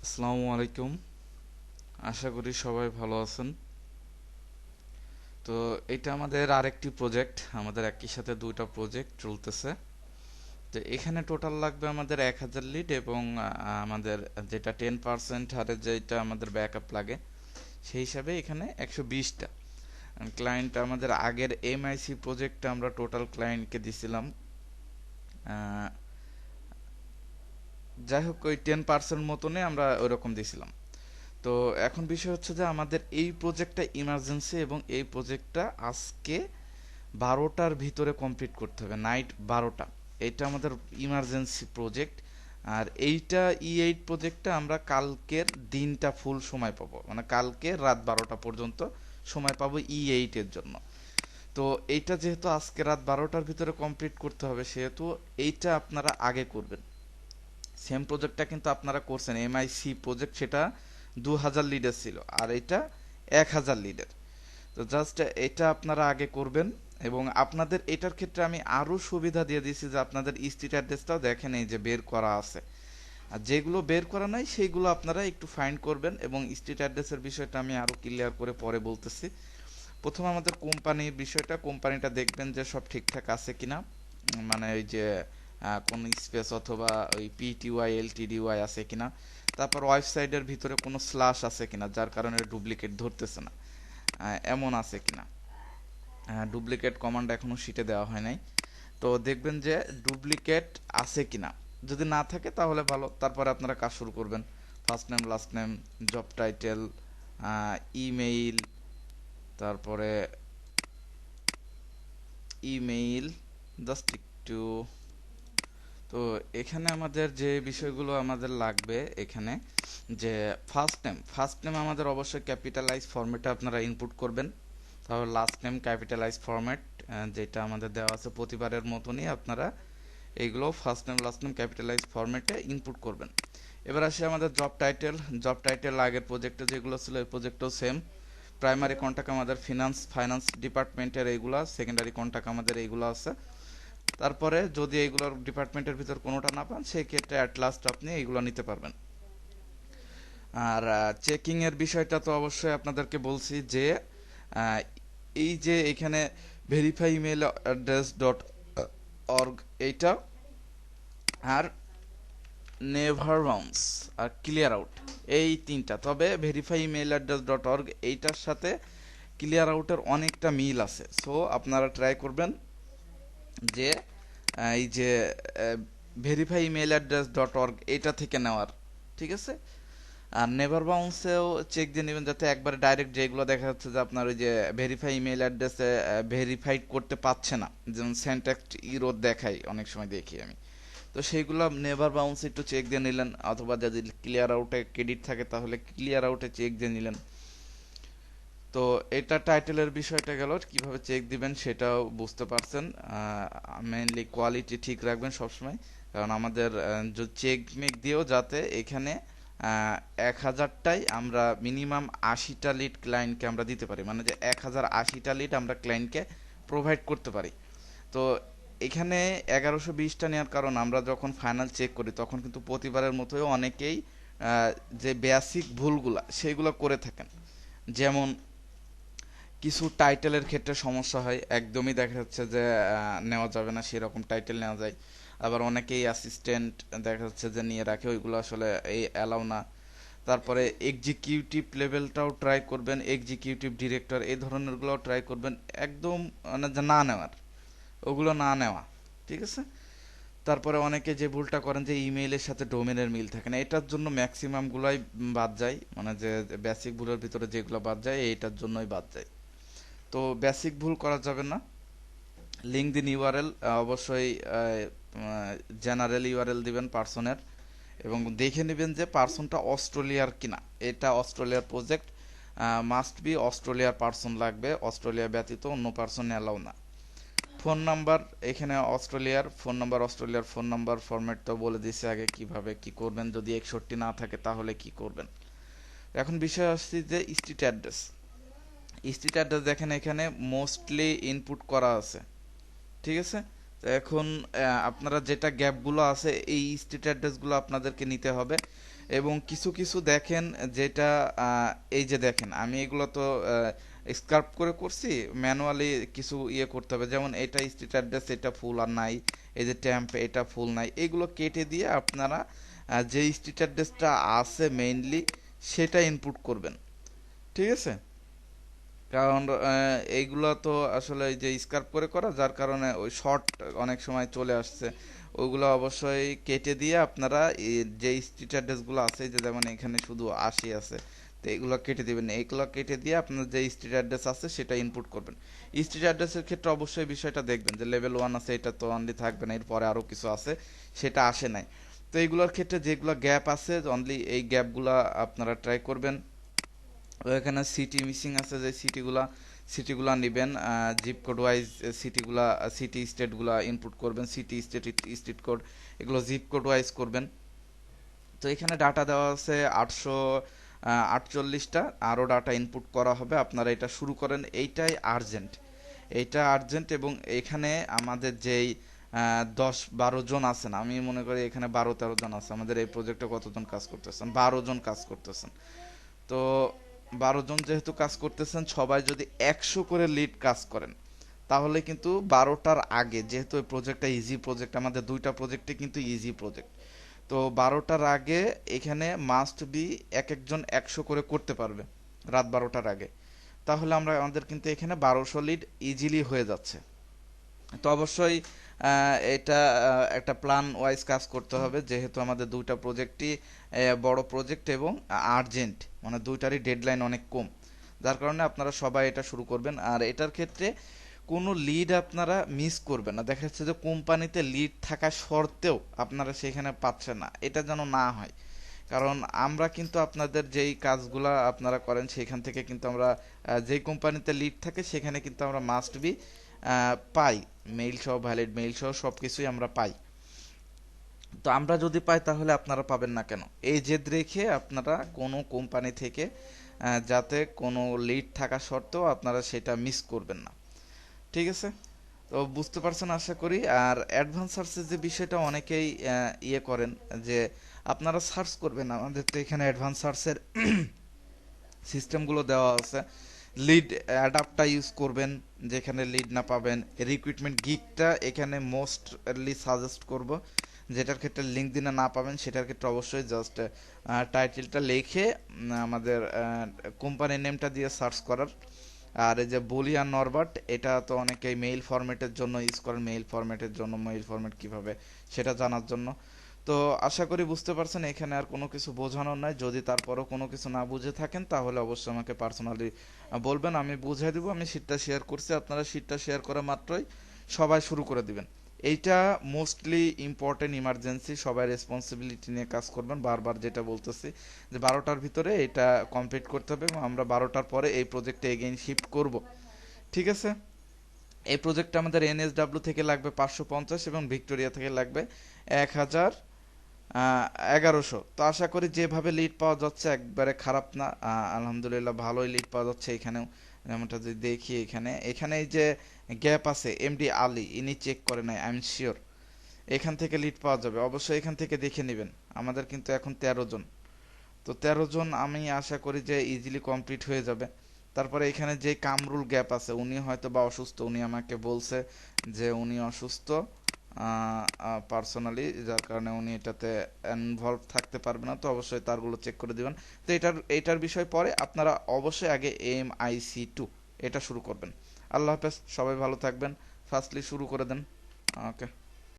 আসসালামু আলাইকুম। আশা করি সবাই ভালো আছেন। তো এটা আমাদের আরেকটি প্রজেক্ট, আমাদের একই সাথে দুইটা প্রজেক্ট চলতেছে। তো এখানে টোটাল লাগবে আমাদের 1000 লিড এবং আমাদের যেটা 10% হারে যেটা আমাদের ব্যাকআপ লাগে সেই হিসাবে এখানে 120টা ক্লায়েন্ট। আমাদের আগের এমআইসি প্রজেক্টে আমরা টোটাল ক্লায়েন্টকে দিছিলাম, যাই হোক ওই 10% মতনে আমরা ওইরকম দিছিলাম। তো এখন বিষয় হচ্ছে যে আমাদের এই প্রজেক্টটা ইমার্জেন্সি এবং এই প্রজেক্টটা আজকে 12টার ভিতরে কমপ্লিট করতে হবে, নাইট 12টা। এটা আমাদের ইমার্জেন্সি প্রজেক্ট। আর এইটা E8 প্রজেক্টটা আমরা কালকের দিনটা ফুল সময় পাবো, মানে কালকে রাত 12টা পর্যন্ত সময় পাবো E8 এর জন্য। তো এইটা যেহেতু আজকে রাত 12টার ভিতরে কমপ্লিট করতে হবে, সেহেতু এইটা আপনারা আগে করবেন। সেম প্রজেক্টটা কিন্তু আপনারা করছেন, এমআইসি প্রজেক্ট, সেটা 2000 লিডের ছিল আর এটা 1000 লিডের। তো জাস্ট এটা আপনারা আগে করবেন। এবং আপনাদের এটার ক্ষেত্রে আমি আরও সুবিধা দিয়ে দিয়েছি যে আপনাদের স্ট্রিট অ্যাড্রেসটাও দেখেন, এই যে বের করা আছে। আর যেগুলো বের করা নাই সেইগুলো আপনারা একটু ফাইন্ড করবেন, এবং স্ট্রিট অ্যাড্রেসের বিষয়টা আমি আরও ক্লিয়ার করে পরে বলতেছি। প্রথমে আমাদের কোম্পানির বিষয়টা, কোম্পানিটা দেখবেন যে সব ঠিকঠাক আছে কিনা, মানে ওই যে কোন স্পেস অথবা ওই পিটিওয়াই এলটিডিওয়াই আছে কিনা। তারপর ওয়েবসাইটের ভিতরে কোনো স্ল্যাশ আছে কিনা যার কারণে ডুপ্লিকেট ধরতেছে না, এমন আছে কিনা। ডুপ্লিকেট কমান্ড এখনো শিটে দেওয়া হয় নাই, তো দেখবেন যে ডুপ্লিকেট আছে কিনা। যদি না থাকে তাহলে ভালো, তারপরে আপনারা কাজ শুরু করবেন। First name, last name, job title, email, তারপরে ইমেইল, জাস্ট একটু। তো এখানে আমাদের যে বিষয়গুলো আমাদের লাগবে এখানে, যে ফার্স্ট নেম আমাদের অবশ্যই ক্যাপিটালাইজ ফরম্যাটে আপনারা ইনপুট করবেন। তাহলে লাস্ট নেম ক্যাপিটালাইজ ফরম্যাট, যেটা আমাদের দেওয়া আছে প্রতিবারের মতনই আপনারা এইগুলো first name last name capitalise ফরম্যাটে ইনপুট করবেন। এবার আসি আমাদের জব টাইটেল আগের প্রজেক্টে যেগুলো ছিল এই প্রজেক্টেও সেম। প্রাইমারি কন্ট্যাক্ট আমাদের ফাইন্যান্স ডিপার্টমেন্টের এইগুলা, সেকেন্ডারি কন্ট্যাক্ট আমাদের এইগুলো আছে। তারপরে যদি এইগুলোর ডিপার্টমেন্টের ভিতর কোনোটা না পান, সেই ক্ষেত্রে অ্যাট লাস্ট আপনি এইগুলো নিতে পারবেন। আর চেকিং এর বিষয়টা তো অবশ্যই আপনাদেরকে বলছি যে আহ, এই যে এখানে verify email address dot org এইটা, আর নেভার বাউন্স, আর ক্লিয়ার আউট, এই তিনটা। তবে verify email address dot org এইটার সাথে ক্লিয়ার আউটের অনেকটা মিল আছে, সো আপনারা ট্রাই করবেন যে এই যে verify email address dot org এটা থেকে নেওয়ার। ঠিক আছে। আর নেভার বাউন্সেও চেক দিয়ে নেবেন, যাতে একবারে ডাইরেক্ট যেগুলো দেখা যাচ্ছে যে আপনার ওই যে ভেরিফাই ইমেল অ্যাড্রেসে ভেরিফাইড করতে পারছে না, যেমন সেন্ট্যাক্স ইরোর দেখাই, অনেক সময় দেখি আমি। তো সেইগুলো নেভার বাউন্স একটু চেক দিয়ে নিলেন, অথবা যদি ক্লিয়ার আউটে ক্রেডিট থাকে তাহলে ক্লিয়ার আউটে চেক দিয়ে নিলেন। তো এটা টাইটেলের বিষয়টা গেল, কিভাবে চেক দিবেন সেটাও বুঝতে পারছেন। মেইনলি কোয়ালিটি ঠিক রাখবেন সবসময়, কারণ আমাদের চেক মেক দিয়েও যাতে এখানে 1000টাই আমরা মিনিমাম 80টা লিড ক্লায়েন্টকে আমরা দিতে পারি, মানে যে 1080টা লিড আমরা ক্লায়েন্টকে প্রোভাইড করতে পারি। তো এখানে 1120টা নেওয়ার কারণ, আমরা যখন ফাইনাল চেক করি তখন কিন্তু প্রতিবারের মতোই অনেকেই যে বেসিক ভুলগুলা সেগুলো করে থাকেন। যেমন কিছু টাইটেলের ক্ষেত্রে সমস্যা হয়, একদমই দেখা যাচ্ছে যে নেওয়া যাবে না সেরকম টাইটেল নেওয়া যায়। আবার অনেকেই অ্যাসিস্ট্যান্ট দেখা যাচ্ছে যে নিয়ে রাখে, ওইগুলো আসলে এই অ্যালাউ না। তারপরে এক্সিকিউটিভ লেভেলটাও ট্রাই করবেন, এক্সিকিউটিভ ডিরেক্টর এই ধরনেরগুলোও ট্রাই করবেন, একদম মানে যে না নেওয়ার, ওগুলো না নেওয়া। ঠিক আছে। তারপরে অনেকে যে ভুলটা করেন যে ইমেইলের সাথে ডোমেনের মিল থাকে না, এটার জন্য ম্যাক্সিমামগুলোই বাদ যায়, মানে যে বেসিক ভুলের ভিতরে যেগুলো বাদ যায় এইটার জন্যই বাদ যায়। তো বেসিক ভুল করা যাবে না। লিঙ্কডিন ইউআরএল অবশ্যই জেনারেল ইউআরএল দিবেন পার্সনের, এবং দেখে নেবেন যে পার্সনটা অস্ট্রেলিয়ার কিনা। এটা অস্ট্রেলিয়ার প্রজেক্ট, মাস্ট বি অস্ট্রেলিয়ার পার্সন লাগবে, অস্ট্রেলিয়া ব্যতীত অন্য পার্সন অ্যালাউ না। ফোন নাম্বার, এখানে অস্ট্রেলিয়ার ফোন নাম্বার ফরম্যাট তো বলে দিছে আগে কিভাবে কি করবেন, যদি 61 না থাকে তাহলে কি করবেন। এখন বিষয় আসছে যে স্ট্রিট অ্যাড্রেস দেখেন এখানে মোস্টলি ইনপুট করা আছে। ঠিক আছে। তো এখন আপনারা যেটা গ্যাপগুলো আছে এই স্ট্রিট অ্যাড্রেসগুলো আপনাদেরকে নিতে হবে, এবং কিছু কিছু দেখেন যেটা এই যে দেখেন আমি এগুলো তো স্ক্রাপ করে করছি, ম্যানুয়ালি কিছু ইয়ে করতে হবে, যেমন এটা স্ট্রিট অ্যাড্রেস এটা ফুল আর নাই, এই যে ট্যাম্প এটা ফুল নাই, এগুলো কেটে দিয়ে আপনারা যে স্ট্রিট অ্যাড্রেসটা আছে মেইনলি সেটা ইনপুট করবেন। ঠিক আছে, কারণ এইগুলো তো আসলে এই যে স্কার্প করে করা, যার কারণে ওই শর্ট অনেক সময় চলে আসছে, ওইগুলো অবশ্যই কেটে দিয়ে আপনারা যে স্ট্রিট অ্যাড্রেসগুলো আছে, এই যে যেমন এখানে শুধু 80 আছে, তো এগুলো কেটে দিবেন, এইগুলো কেটে দিয়ে আপনার যে স্ট্রিট অ্যাড্রেস আছে সেটা ইনপুট করবেন। স্ট্রিট অ্যাড্রেসের ক্ষেত্রে অবশ্যই বিষয়টা দেখবেন যে লেভেল 1 আছে, এটা তো অনলি থাকবে না, এরপরে আরও কিছু আছে সেটা আসে নাই। তো এইগুলোর ক্ষেত্রে যেগুলো গ্যাপ আছে অনলি এই গ্যাপগুলো আপনারা ট্রাই করবেন। এখানে সিটি মিসিং আছে, যে সিটিগুলা নেবেন, জিপ কোড ওয়াইজ সিটিগুলা, সিটি স্টেটগুলা ইনপুট করবেন, সিটি স্টেট কোড এগুলো জিপ কোড ওয়াইজ করবেন। তো এখানে ডাটা দেওয়া আছে 848টা, আরও ডাটা ইনপুট করা হবে, আপনারা এটা শুরু করেন, এইটাই আর্জেন্ট, এইটা আর্জেন্ট। এবং এখানে আমাদের যেই 10-12 জন আছেন, আমি মনে করি এখানে 12-13 জন আছে, আমাদের এই প্রজেক্টে কতজন কাজ করতেছেন, 12 জন কাজ করতেছেন। তো 12 জন যেহেতু কাজ করতেছেন, সবাই যদি 100 করে লিড কাজ করেন, তাহলে কিন্তু 12টার আগে, যেহেতু এই প্রজেক্টটা ইজি প্রজেক্ট, আমাদের দুইটা প্রজেক্টে কিন্তু ইজি প্রজেক্ট, তো 12টার আগে এখানে মাস্ট বি এক একজন 100 করে করতে পারবে রাত 12টার আগে, তাহলে আমাদের কিন্তু এখানে 1200 লিড ইজিলি হয়ে যাচ্ছে। তো অবশ্যই এটা একটা প্ল্যান ওয়াইজ কাজ করতে হবে, যেহেতু আমাদের দুইটা প্রজেক্টই বড় প্রজেক্ট এবং আর্জেন্ট, মানে দুইটারই ডেডলাইন অনেক কম, যার কারণে আপনারা সবাই এটা শুরু করবেন। আর এটার ক্ষেত্রে কোনো লিড আপনারা মিস করবেন না, দেখা যাচ্ছে যে কোম্পানিতে লিড থাকা সত্ত্বেও আপনারা সেখানে পাচ্ছেন না, এটা যেন না হয়। কারণ আমরা কিন্তু আপনাদের যেই কাজগুলা আপনারা করেন সেখান থেকে কিন্তু আমরা যেই কোম্পানিতে লিড থাকে সেখানে কিন্তু আমরা মাস্ট বি পাই, মেইল সহ, ভ্যালিড মেইল সহ সব কিছুই আমরা পাই। তো আমরা যদি পাই তাহলে আপনারা পাবেন না কেন? এই জেদ রেখে আপনারা কোনো কোম্পানি থেকে যাতে কোনো লিড থাকা সত্ত্বেও আপনারা সেটা মিস করবেন না। ঠিক আছে, তো বুঝতে পারছেন আশা করি। আর অ্যাডভান্স সার্চের যে বিষয়টা অনেকেই ইয়ে করেন, যে আপনারা সার্চ করবেন, আমাদের তো এখানে অ্যাডভান্স সার্চের সিস্টেমগুলো দেওয়া আছে। লিড অ্যাডাপ্টটা ইউজ করবেন, যেখানে লিড না পাবেন। রিক্রুটমেন্ট গিগটা এখানে মোস্টলি সাজেস্ট করব, যেটার ক্ষেত্রে লিঙ্ক দিনে না পাবেন সেটার ক্ষেত্রে অবশ্যই জাস্ট টাইটেলটা লিখে আমাদের কোম্পানির নেমটা দিয়ে সার্চ করার। আর এই যে বুলিয়ান নরবার্ট, এটা তো অনেকেই মেইল ফরম্যাটের জন্য ইউজ করেন, মেইল ফরম্যাটের জন্য, মেইল ফরম্যাট কিভাবে সেটা জানার জন্য। তো আশা করি বুঝতে পারছেন, এখানে আর কোনো কিছু বোঝানোর নাই। যদি তারপরও কোনো কিছু না বুঝে থাকেন তাহলে অবশ্যই আমাকে পার্সোনালি বলবেন, আমি বুঝিয়ে দিব। আমি শীটটা শেয়ার করছি, আপনারা শীটটা শেয়ার করা মাত্রই সবাই শুরু করে দিবেন। এইটা মোস্টলি ইম্পর্টেন্ট, ইমার্জেন্সি, সবাই রেসপন্সিবিলিটি নিয়ে কাজ করবেন। বারবার যেটা বলতেছি যে 12টার ভিতরে এটা কমপ্লিট করতে হবে, এবং আমরা 12টার পরে এই প্রজেক্টে এগেইন শিফট করব। ঠিক আছে, এই প্রজেক্টটা আমাদের এনএসডাব্লিউ থেকে লাগবে 550 এবং ভিক্টোরিয়া থেকে লাগবে 1100। তো আশা করি যেভাবে লিড পাওয়া যাচ্ছে একবারে খারাপ না, আলহামদুলিল্লাহ ভালোই লিড পাওয়া যাচ্ছে এখানেও। যেমনটা যদি দেখি এখানে এখানে এই যে গ্যাপ আছে, এমডি আলী ইনি চেক করে নাই, আই এম শিওর এখান থেকে লিড পাওয়া যাবে, অবশ্যই এখান থেকে দেখে নেবেন। আমাদের কিন্তু এখন 13 জন, তো 13 জন আমি আশা করি যে ইজিলি কমপ্লিট হয়ে যাবে। তারপরে এখানে যে কামরুল গ্যাপ আছে, উনি হয়তো বা অসুস্থ, উনি আমাকে বলছে যে উনি অসুস্থ পার্সোনালি, যার কারণে উনি এটাতে ইনভলভ থাকতে পারবে না, তো অবশ্যই তারগুলো চেক করে দিবেন। তো এটার বিষয় পরে, আপনারা অবশ্যই আগে MIC2 এটা শুরু করবেন। আল্লাহ হাফেজ, সবাই ভালো থাকবেন। ফার্স্টলি শুরু করে দেন। ওকে।